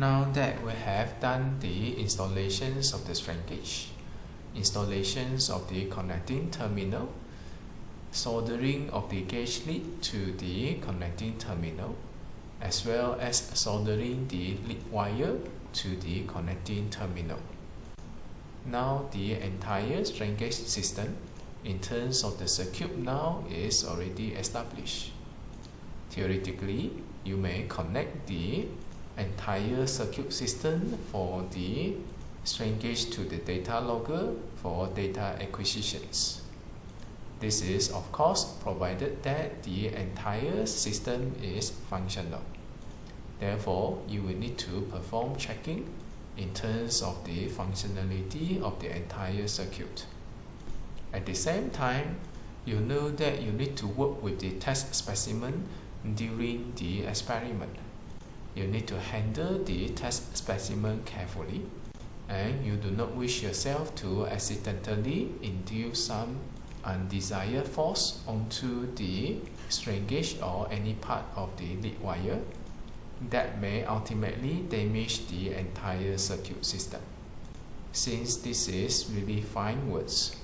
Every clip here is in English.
Now that we have done the installations of the strain gauge, installations of the connecting terminal, soldering of the gauge lead to the connecting terminal, as well as soldering the lead wire to the connecting terminal. Now the entire strain gauge system in terms of the circuit now is already established. Theoretically, you may connect the entire circuit system for the strain gauge to the data logger for data acquisitions. This is of course provided that the entire system is functional. Therefore, you will need to perform checking in terms of the functionality of the entire circuit. At the same time, you know that you need to work with the test specimen during the experiment. You need to handle the test specimen carefully, and you do not wish yourself to accidentally induce some undesired force onto the strain gauge or any part of the lead wire that may ultimately damage the entire circuit system. Since this is really fine words,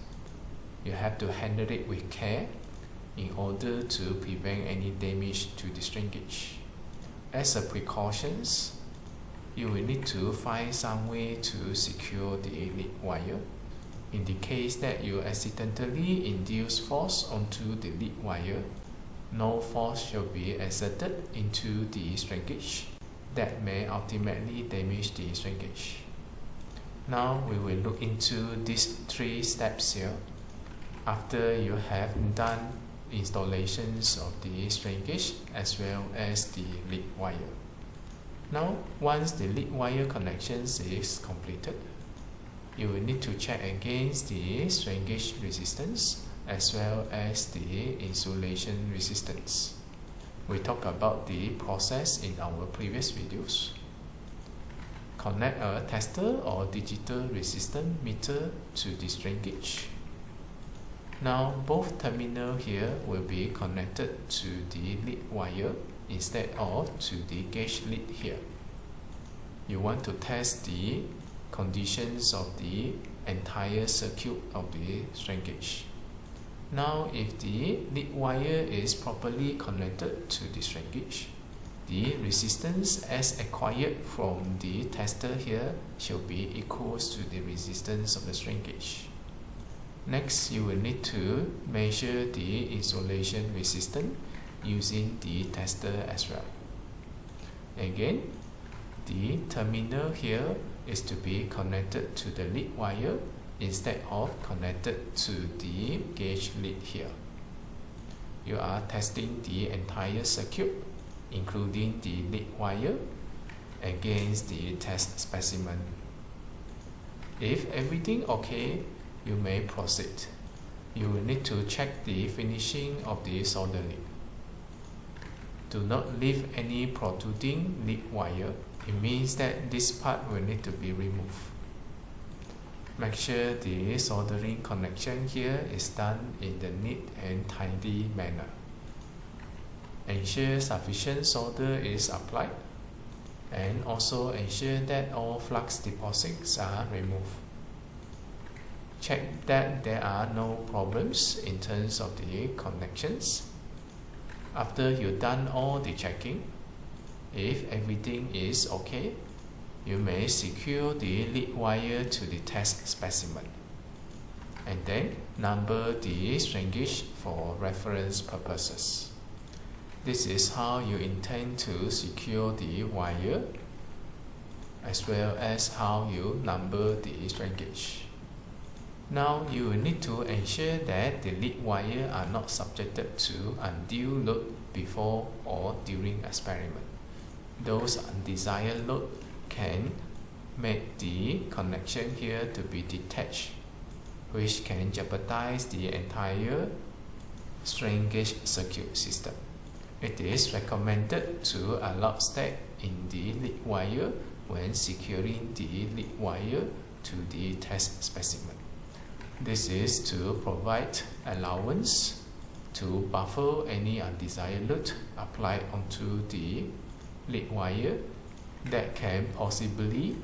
you have to handle it with care in order to prevent any damage to the strain gauge. As a precautions, you will need to find some way to secure the lead wire. In the case that you accidentally induce force onto the lead wire, no force shall be exerted into the strain gauge that may ultimately damage the strain gauge. Now we will look into these 3 steps here. After you have done installations of the strain gauge as well as the lead wire. Now, once the lead wire connections is completed, you will need to check against the strain gauge resistance as well as the insulation resistance. We talked about the process in our previous videos. Connect a tester or digital resistance meter to the strain gauge. Now both terminals here will be connected to the lead wire instead of to the gauge lead here. You want to test the conditions of the entire circuit of the strain gauge. Now if the lead wire is properly connected to the strain gauge, the resistance as acquired from the tester here shall be equals to the resistance of the strain gauge. Next, you will need to measure the insulation resistance using the tester as well. Again, the terminal here is to be connected to the lead wire instead of connected to the gauge lead here. You are testing the entire circuit, including the lead wire, against the test specimen. If everything okay, you may proceed. You will need to check the finishing of the soldering. Do not leave any protruding lead wire. It means that this part will need to be removed. Make sure the soldering connection here is done in the neat and tidy manner. Ensure sufficient solder is applied, and also ensure that all flux deposits are removed. Check that there are no problems in terms of the connections. After you've done all the checking, if everything is okay, you may secure the lead wire to the test specimen and then number the strain gauge for reference purposes. This is how you intend to secure the wire as well as how you number the strain gauge. Now you will need to ensure that the lead wire are not subjected to undue load before or during experiment. Those undesired load can make the connection here to be detached, which can jeopardize the entire strain gauge circuit system. It is recommended to allow step in the lead wire when securing the lead wire to the test specimen. This is to provide allowance to buffer any undesired load applied onto the lead wire that can possibly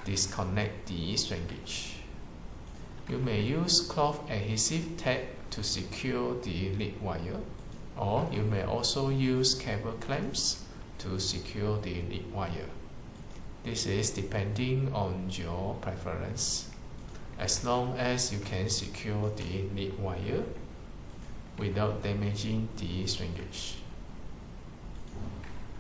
disconnect the strain gauge. You may use cloth adhesive tape to secure the lead wire, or you may also use cable clamps to secure the lead wire. This is depending on your preference, as long as you can secure the lead wire without damaging the strain gauge.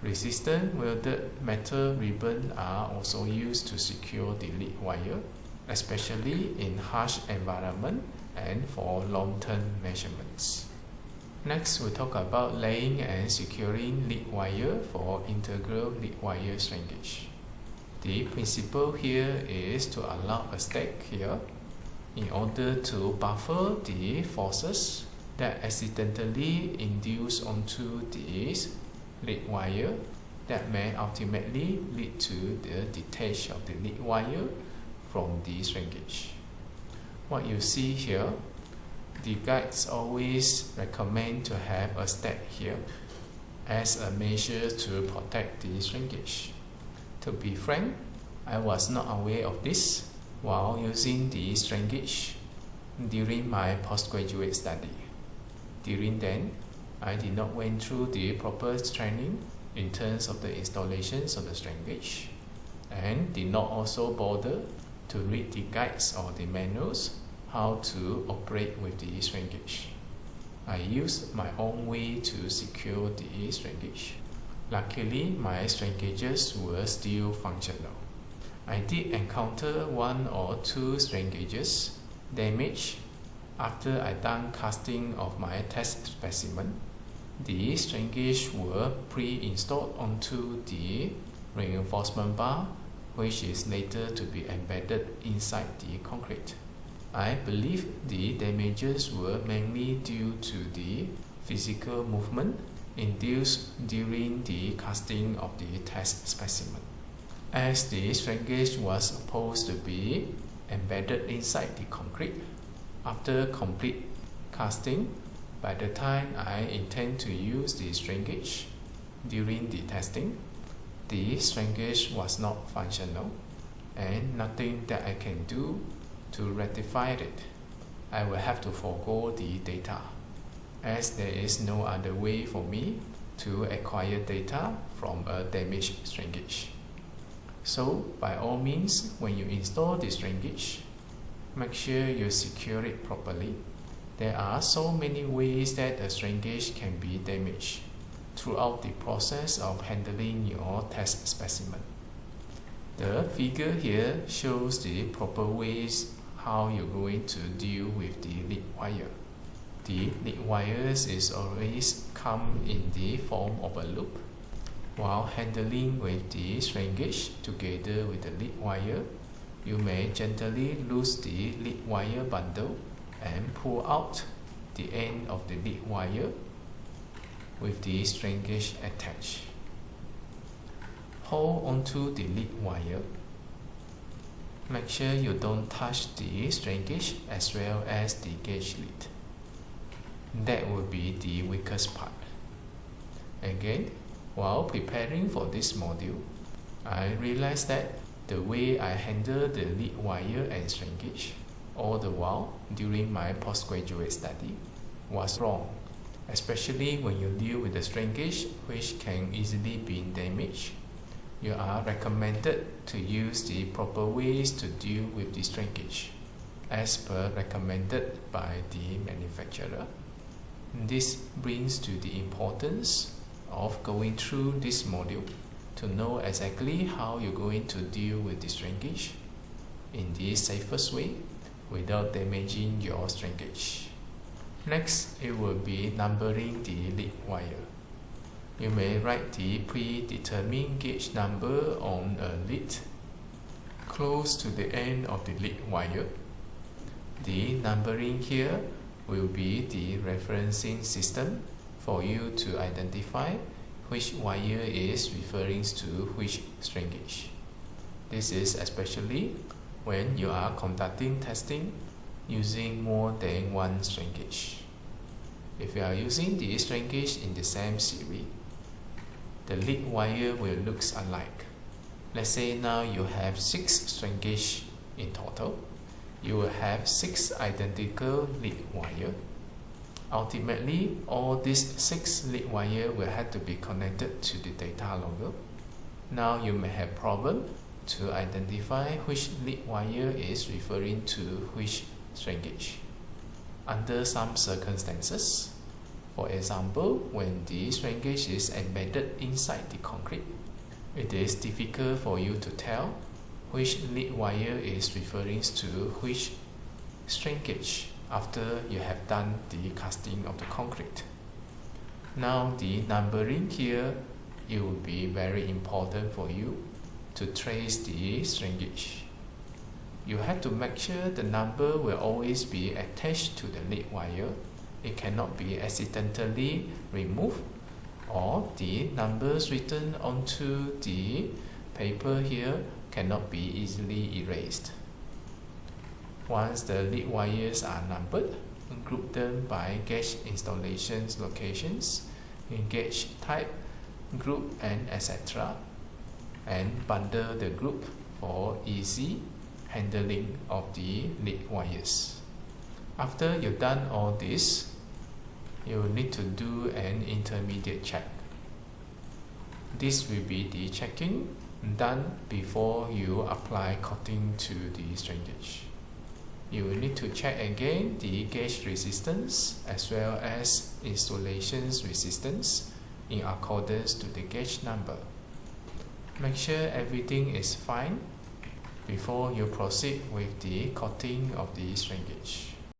Resistant welded metal ribbon are also used to secure the lead wire, especially in harsh environment and for long-term measurements. Next, we'll talk about laying and securing lead wire for integral lead wire strain gauge. The principle here is to allow a stack here in order to buffer the forces that accidentally induce onto this lead wire that may ultimately lead to the detach of the lead wire from the strain gauge. What you see here, the guides always recommend to have a stack here as a measure to protect the strain gauge. To be frank, I was not aware of this while using the strain gauge during my postgraduate study. During then, I did not went through the proper training in terms of the installations of the strain gauge, and did not also bother to read the guides or the manuals how to operate with the strain gauge. I used my own way to secure the strain gauge. Luckily, my strain gauges were still functional. I did encounter 1 or 2 strain gauges damaged after I done casting of my test specimen. The strain gauge were pre-installed onto the reinforcement bar, which is later to be embedded inside the concrete. I believe the damages were mainly due to the physical movement induced during the casting of the test specimen. As the strain gauge was supposed to be embedded inside the concrete, after complete casting, by the time I intend to use the strain gauge during the testing, the strain gauge was not functional and nothing that I can do to rectify it. I will have to forego the data, as there is no other way for me to acquire data from a damaged strain gauge. So, by all means, when you install the strain gauge, make sure you secure it properly. There are so many ways that a strain gauge can be damaged throughout the process of handling your test specimen. The figure here shows the proper ways how you're going to deal with the lead wire. The lead wires is always come in the form of a loop. While handling with the strain gauge together with the lead wire, you may gently loose the lead wire bundle and pull out the end of the lead wire with the strain gauge attached. Hold onto the lead wire. Make sure you don't touch the strain gauge as well as the gauge lead. That will be the weakest part. Again, while preparing for this module, I realized that the way I handle the lead wire and strain gauge all the while during my postgraduate study was wrong, especially when you deal with the strain gauge, which can easily be damaged. You are recommended to use the proper ways to deal with the strain gauge, as per recommended by the manufacturer. This brings to the importance of going through this module to know exactly how you're going to deal with the strain gauge in the safest way without damaging your strain gauge. Next, it will be numbering the lead wire. You may write the predetermined gauge number on a lead close to the end of the lead wire. The numbering here will be the referencing system for you to identify which wire is referring to which strain gauge. This is especially when you are conducting testing using more than one strain gauge. If you are using the strain gauge in the same series, the lead wire will look alike. Let's say now you have 6 strain gauge in total. You will have 6 identical lead wire. Ultimately, all these 6 lead wire will have to be connected to the data logger. Now you may have problem to identify which lead wire is referring to which strain gauge. Under some circumstances, for example, when the strain gauge is embedded inside the concrete, it is difficult for you to tell which lead wire is referring to which strain gauge after you have done the casting of the concrete. Now the numbering here, it will be very important for you to trace the strain gauge. You have to make sure the number will always be attached to the lead wire. It cannot be accidentally removed, or the numbers written onto the paper here cannot be easily erased. Once the lead wires are numbered, group them by gauge installations locations, gauge type, group, and etc. and bundle the group for easy handling of the lead wires. After you've done all this, you will need to do an intermediate check. This will be the checking done before you apply coating to the strain gauge. You will need to check again the gauge resistance as well as installations resistance in accordance to the gauge number. Make sure everything is fine before you proceed with the coating of the strain gauge.